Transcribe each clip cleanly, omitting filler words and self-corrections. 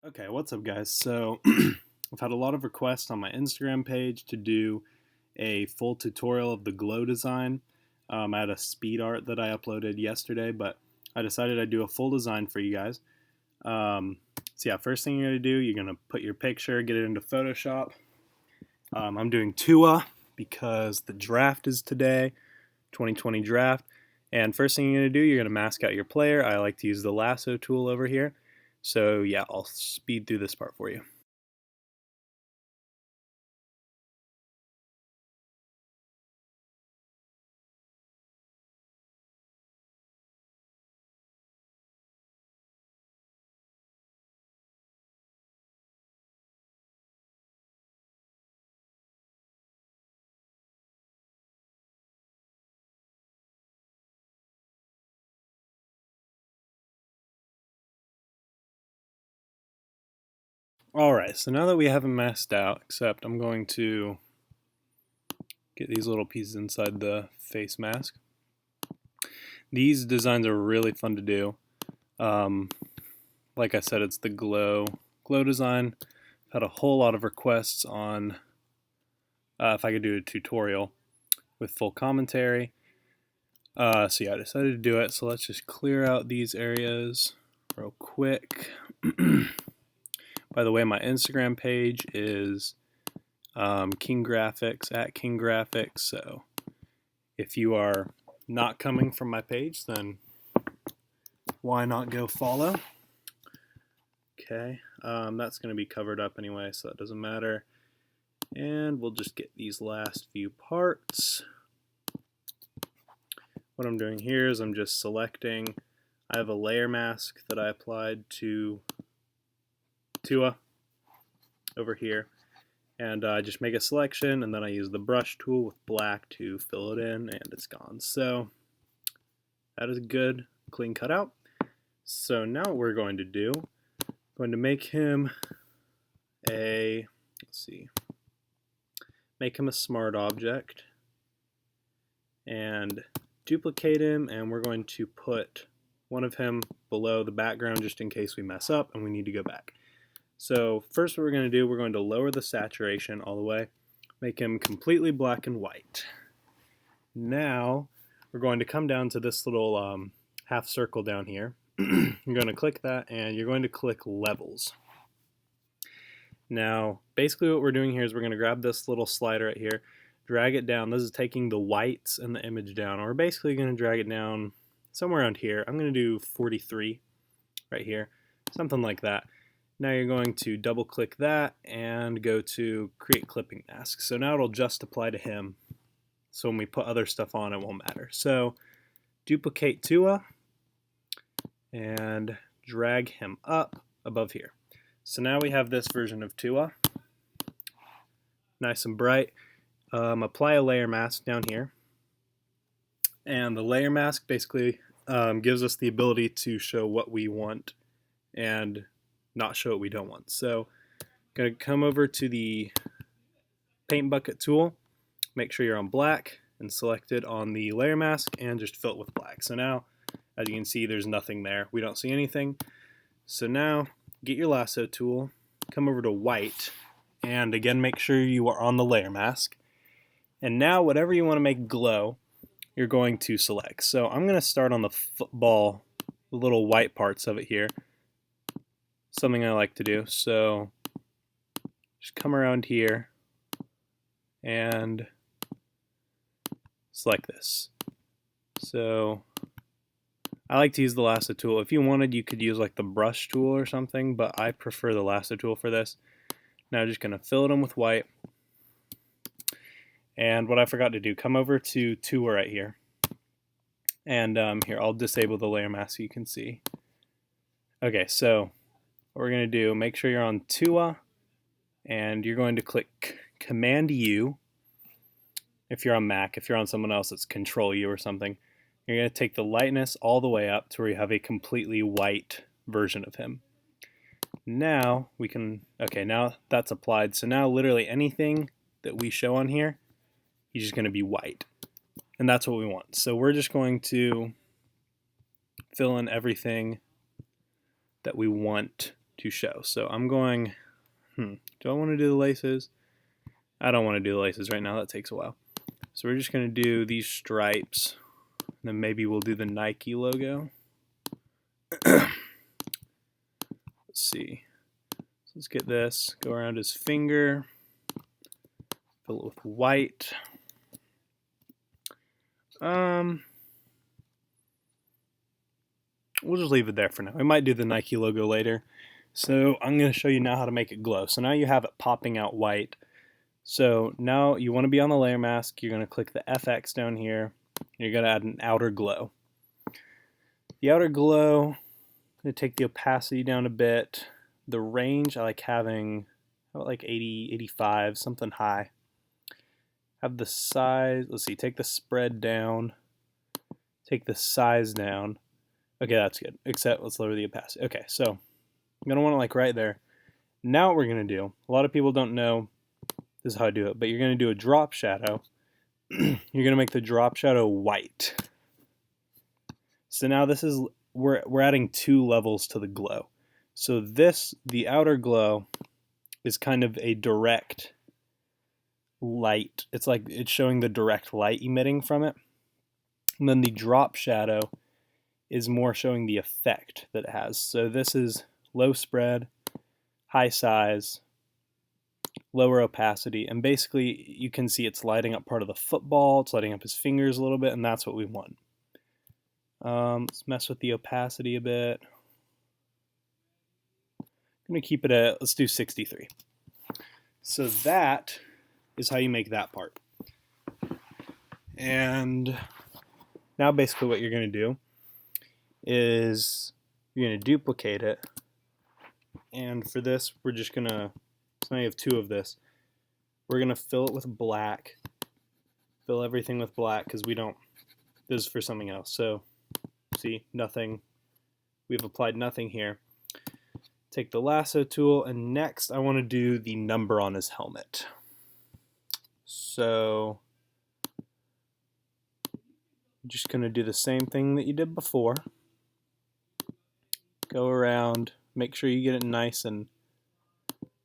Okay, what's up, guys? So, I've had a lot of requests on my Instagram page to do a full tutorial of the glow design. I had a speed art that I uploaded yesterday, but I decided I'd do a full design for you guys. So yeah, first thing you're going to do, you're going to put your picture, get it into Photoshop. I'm doing Tua because the draft is today, 2020 draft. And first thing you're going to do, you're going to mask out your player. I like to use the lasso tool over here. So yeah, I'll speed through this part for you. Alright, so now that we have them masked out, except I'm going to get these little pieces inside the face mask. These designs are really fun to do. Like I said, it's the glow design. I've had a whole lot of requests on if I could do a tutorial with full commentary. So yeah, I decided to do it. So let's just clear out these areas real quick. By the way, my Instagram page is King Graphics at King Graphics. So if you are not coming from my page, then why not go follow? Okay, that's going to be covered up anyway, so that doesn't matter. And we'll just get these last few parts. What I'm doing here is I'm just selecting. I have a layer mask that I applied to Tua over here, and I just make a selection, and then I use the brush tool with black to fill it in, and it's gone. So that is a good clean cutout. So now what we're going to do, I'm going to make him a, make him a smart object and duplicate him, and we're going to put one of him below the background just in case we mess up and we need to go back. So first what we're going to do, we're going to lower the saturation all the way, make him completely black and white. Now we're going to come down to this little half circle down here. You're going to click that and you're going to click levels. Now basically what we're doing here is we're going to grab this little slider right here, drag it down. This is taking the whites and the image down. We're basically going to drag it down somewhere around here. I'm going to do 43 right here, something like that. Now you're going to double click that and go to create clipping mask. So now it'll just apply to him. So when we put other stuff on, it won't matter. So duplicate Tua and drag him up above here. So now we have this version of Tua, nice and bright. Apply a layer mask down here. And the layer mask basically gives us the ability to show what we want and not show what we don't want. So I'm going to come over to the paint bucket tool, make sure you're on black and select it on the layer mask and just fill it with black. So now, as you can see, there's nothing there. We don't see anything. So now get your lasso tool, come over to white, and again make sure you are on the layer mask. And now whatever you want to make glow, you're going to select. So I'm going to start on the football, the little white parts of it here. Something I like to do. So just come around here and select this. So I like to use the lasso tool. If you wanted, you could use like the brush tool or something, but I prefer the lasso tool for this. Now I'm just going to fill it in with white. And what I forgot to do, come over to Tua right here. And here, I'll disable the layer mask so you can see. Okay, so what we're going to do, make sure you're on Tua, and you're going to click Command U. If you're on Mac, if you're on someone else, it's Control U or something. You're going to take the lightness all the way up to where you have a completely white version of him. Now we can, okay, now that's applied. So now literally anything that we show on here, he's just going to be white. And that's what we want. So we're just going to fill in everything that we want to show. So I'm going, do I want to do the laces? I don't want to do the laces right now. That takes a while. So we're just going to do these stripes. And then maybe we'll do the Nike logo. Let's see. So let's get this. Go around his finger. Fill it with white. We'll just leave it there for now. We might do the Nike logo later. So I'm going to show you now how to make it glow. So now you have it popping out white. So now you want to be on the layer mask. You're going to click the FX down here. You're going to add an outer glow. The outer glow, I'm going to take the opacity down a bit. The range, I like having like 80, 85, something high. Have the size, let's see, take the spread down. Take the size down. Okay, that's good. Except let's lower the opacity. Okay, so I'm going to want it like right there. Now what we're going to do, a lot of people don't know this is how I do it, but you're going to do a drop shadow. You're going to make the drop shadow white. So now this is, we're adding 2 levels to the glow. So this, the outer glow, is kind of a direct light. It's like it's showing the direct light emitting from it. And then the drop shadow is more showing the effect that it has. So this is low spread, high size, lower opacity, and basically you can see it's lighting up part of the football, it's lighting up his fingers a little bit, and that's what we want. Let's mess with the opacity a bit. I'm going to keep it at, let's do 63. So that is how you make that part. And now basically what you're going to do is you're going to duplicate it. And for this, we're just going to, so now you have 2 of this. We're going to fill it with black. Fill everything with black because we don't, this is for something else. So see, nothing, we've applied nothing here. Take the lasso tool, and next I want to do the number on his helmet. So I'm just going to do the same thing that you did before. Go around, make sure you get it nice and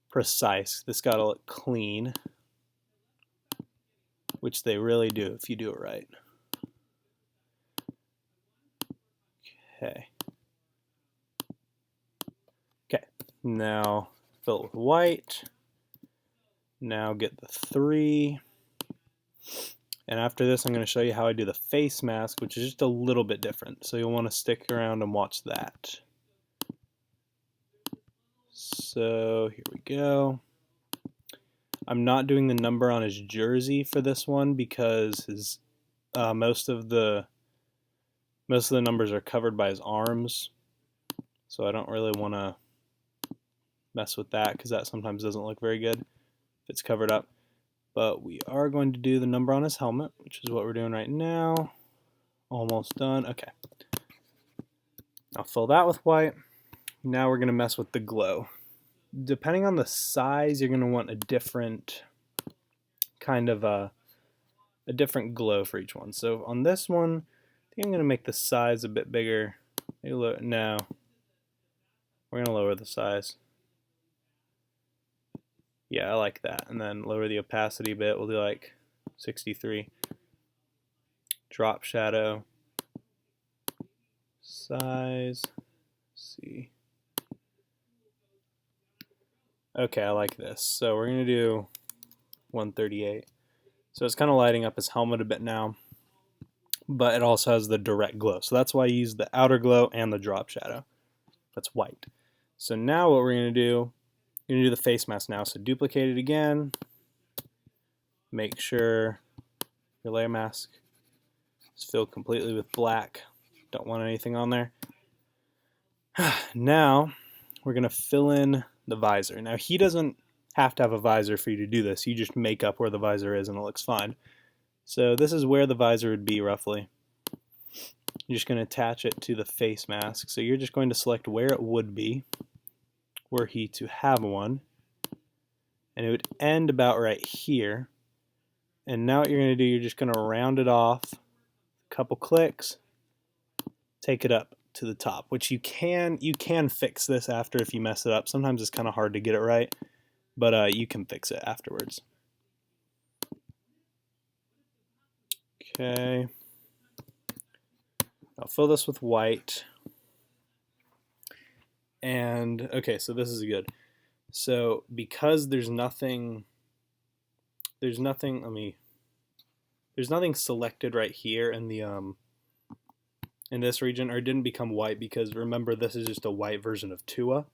precise. This got to look clean, which they really do if you do it right. Okay. Okay, now fill it with white. Now get the 3. And after this, I'm going to show you how I do the face mask, which is just a little bit different. So you'll want to stick around and watch that. So here we go. I'm not doing the number on his jersey for this one because his most of the numbers are covered by his arms. So I don't really want to mess with that because that sometimes doesn't look very good if it's covered up. But we are going to do the number on his helmet, which is what we're doing right now. Almost done. Okay. I'll fill that with white. Now we're going to mess with the glow. Depending on the size, you're going to want a different kind of a different glow for each one. So on this one, I think I'm going to make the size a bit bigger. No. We're going to lower the size. Yeah, I like that. And then lower the opacity a bit. We'll do like 63. Drop shadow. Size. Let's see. Okay, I like this. So we're going to do 138. So it's kind of lighting up his helmet a bit now. But it also has the direct glow. So that's why I use the outer glow and the drop shadow. That's white. So now what we're going to do, you're going to do the face mask now. So duplicate it again. Make sure your layer mask is filled completely with black. Don't want anything on there. Now we're going to fill in the visor. Now he doesn't have to have a visor for you to do this. You just make up where the visor is and it looks fine. So this is where the visor would be roughly. You're just going to attach it to the face mask. So you're just going to select where it would be were he to have one. And it would end about right here. And now what you're going to do, you're just going to round it off. A couple clicks. Take it up to the top, which you can fix this after if you mess it up. Sometimes it's kind of hard to get it right, but you can fix it afterwards. Okay, I'll fill this with white. And okay, so this is good. So because there's nothing selected right here in the in this region, or it didn't become white because remember this is just a white version of Tua.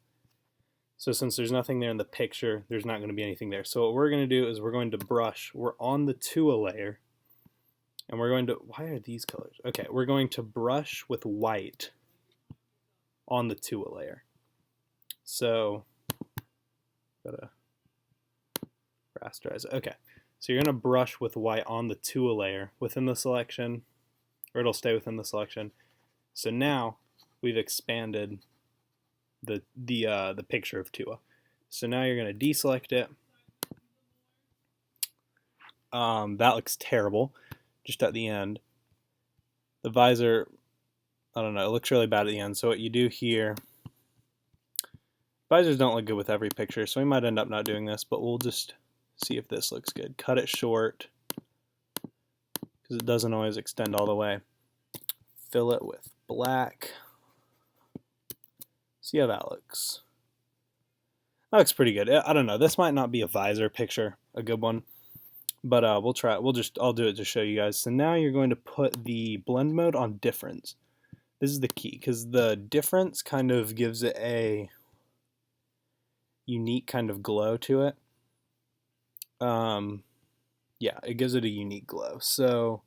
So since there's nothing there in the picture, there's not going to be anything there. So what we're going to do is we're going to brush. We're on the Tua layer, and we're going to, why are these colors? Okay, we're going to brush with white on the Tua layer. So gotta rasterize it. Okay, so you're going to brush with white on the Tua layer within the selection, or it'll stay within the selection. So now we've expanded the picture of Tua. So now you're going to deselect it. That looks terrible just at the end. The visor, I don't know, it looks really bad at the end. So what you do here, visors don't look good with every picture, so we might end up not doing this, but we'll just see if this looks good. Cut it short because it doesn't always extend all the way. Fill it with black. See how that looks. That looks pretty good. I don't know. This might not be a visor picture, a good one, but we'll try it. I'll do it to show you guys. So now you're going to put the blend mode on difference. This is the key because the difference kind of gives it a unique kind of glow to it. Yeah, it gives it a unique glow. So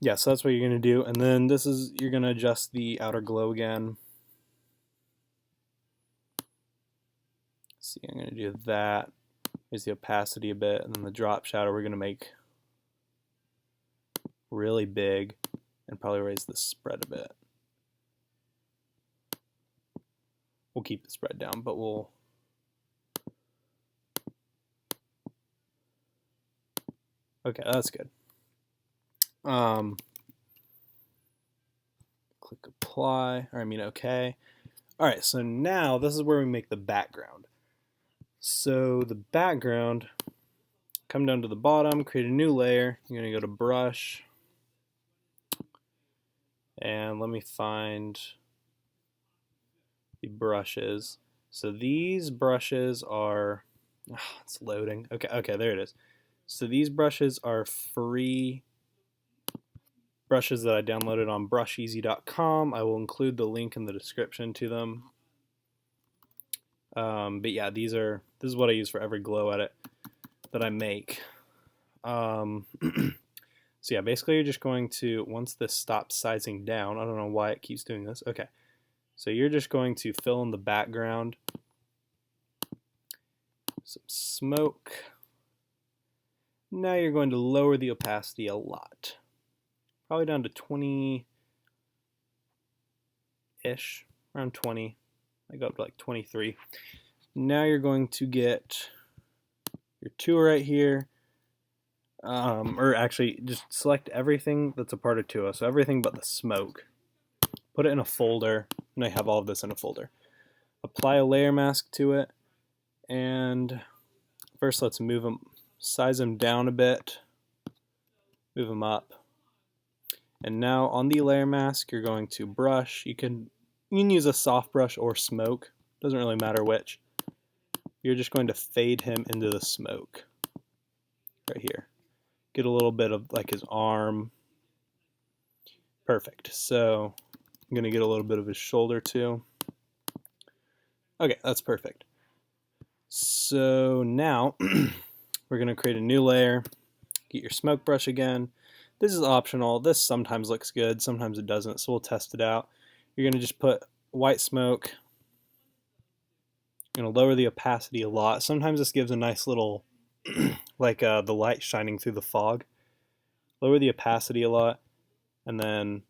yeah, so that's what you're going to do. And then you're going to adjust the outer glow again. See, I'm going to do that. Raise the opacity a bit, and then the drop shadow we're going to make really big and probably raise the spread a bit. We'll keep the spread down, but we'll okay, that's good. Click apply, or I mean okay. Alright, so now this is where we make the background. So the background, come down to the bottom, create a new layer. You're going to go to brush, and let me find the brushes. So these brushes are, it's loading. Okay, there it is. So these brushes are free brushes that I downloaded on brusheasy.com. I will include the link in the description to them. But yeah, this is what I use for every glow edit that I make. So yeah, basically you're just going to, once this stops sizing down, I don't know why it keeps doing this. Okay, so you're just going to fill in the background, some smoke. Now you're going to lower the opacity a lot, probably down to 20-ish, around 20. I go up to like 23. Now you're going to get your Tua right here, or actually just select everything that's a part of Tua, so everything but the smoke. Put it in a folder, and I have all of this in a folder. Apply a layer mask to it, and first let's move them, size them down a bit, move them up. And now on the layer mask, you're going to brush. You can use a soft brush or smoke, doesn't really matter which. You're just going to fade him into the smoke right here. Get a little bit of like his arm. Perfect. So I'm going to get a little bit of his shoulder too. Okay, that's perfect. So now we're going to create a new layer. Get your smoke brush again. This is optional. This sometimes looks good, sometimes it doesn't, so we'll test it out. You're going to just put white smoke. You're going to lower the opacity a lot. Sometimes this gives a nice little, like the light shining through the fog. Lower the opacity a lot, and then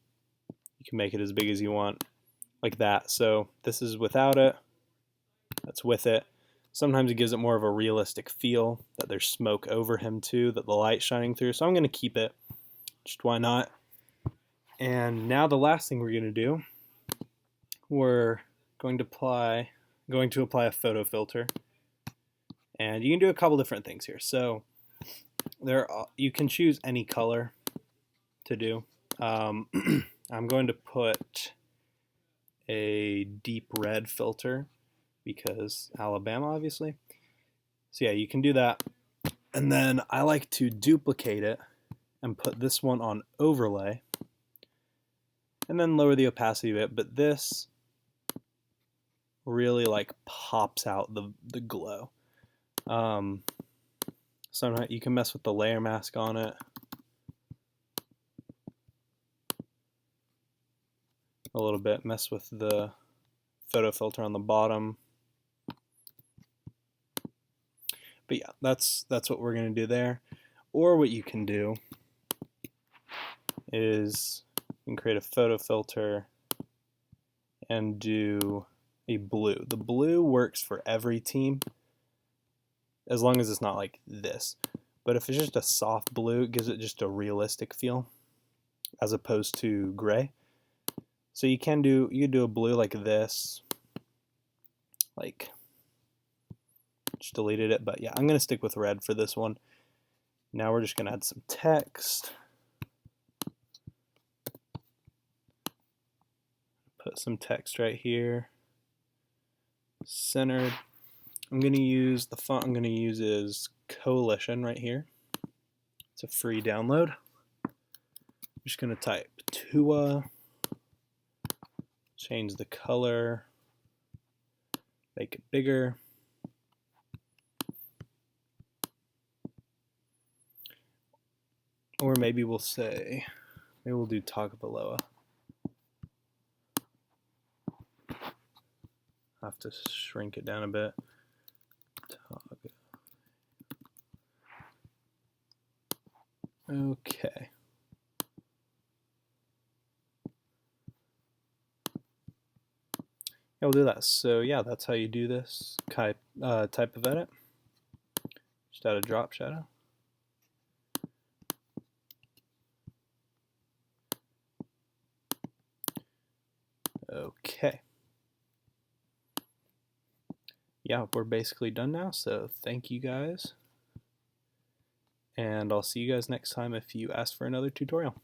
you can make it as big as you want, like that. So this is without it, that's with it. Sometimes it gives it more of a realistic feel, that there's smoke over him too, that the light's shining through. So I'm going to keep it. Just why not? And now the last thing we're going to do, we're going to apply a photo filter. And you can do a couple different things here. So you can choose any color to do. I'm going to put a deep red filter because Alabama, obviously. So yeah, you can do that. And then I like to duplicate it and put this one on overlay and then lower the opacity a bit. But this really like pops out the glow. Sometimes you can mess with the layer mask on it. A little bit, mess with the photo filter on the bottom. But yeah, that's what we're going to do there. Or what you can do is you can create a photo filter and do a blue. The blue works for every team as long as it's not like this. But if it's just a soft blue, it gives it just a realistic feel as opposed to gray. So you can do a blue like this, like just deleted it, but yeah, I'm gonna stick with red for this one. Now we're just gonna add some text. Put some text right here, centered. I'm gonna use the font I'm gonna use is Coalition right here. It's a free download. I'm just gonna type Tua, change the color, make it bigger. Or maybe we'll do Tagovailoa. I have to shrink it down a bit. Okay. Yeah, we'll do that. So yeah, that's how you do this type of edit. Just add a drop shadow. Okay. Yeah, we're basically done now, so thank you guys. And I'll see you guys next time if you ask for another tutorial.